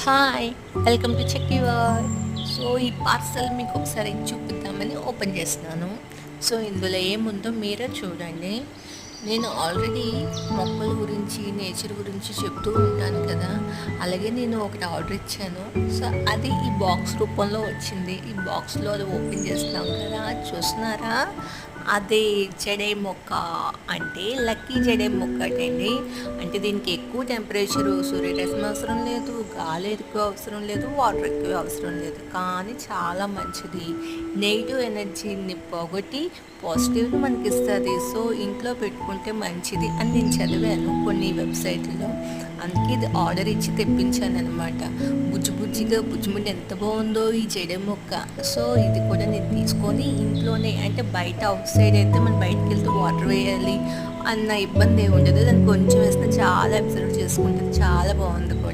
Hi! Welcome to chikki world. So, ఈ parcel మీకు ఒకసారి చూపిద్దామని ఓపెన్ చేస్తున్నాను. సో, ఇందులో ఏముందో మీరే చూడండి. నేను ఆల్రెడీ మొక్కల గురించి, నేచర్ గురించి చెప్తూ ఉంటాను కదా! అలాగే నేను ఒకటి ఆర్డర్ ఇచ్చాను. సో, అది ఈ బాక్స్ రూపంలో వచ్చింది. ఈ బాక్స్‌లో అది ఓపెన్ చేస్తున్నాం కదా! చూస్తున్నారా? అదే జడే మొక్క అంటే లక్కీ జడే మొక్క అటండి. అంటే దీనికి ఎక్కువ టెంపరేచరు, సూర్యరశ్మి అవసరం లేదు, గాలి ఎక్కువ అవసరం లేదు, వాటర్ ఎక్కువ అవసరం లేదు. కానీ చాలా మంచిది. నెగిటివ్ ఎనర్జీని పోగొట్టి పాజిటివ్‌ని మనకిస్తది. సో, ఇంట్లో పెట్టుకుంటే మంచిది అని నేను చదివాను కొన్ని వెబ్‌సైట్‌లో. అందుకే ఇది ఆర్డర్ ఇచ్చి తెప్పించాననమాట. బుజ్జి బుజ్జిగా బుజ్జిముండి ఎంత బాగుందో ఈ జడే మొక్క. సో, ఇది కూడా నేను తీసుకొని ఇంట్లోనే అంటే బయట అవుట్ సైడ్ అయితే మనం బయటికెళ్తే వాటర్ వేయాలి అన్న ఇబ్బంది ఏమి ఉండదు. దాన్ని కొంచెం వేసినా చాలా అబ్జర్వ్ చేసుకుంటది. చాలా బాగుంది కూడా.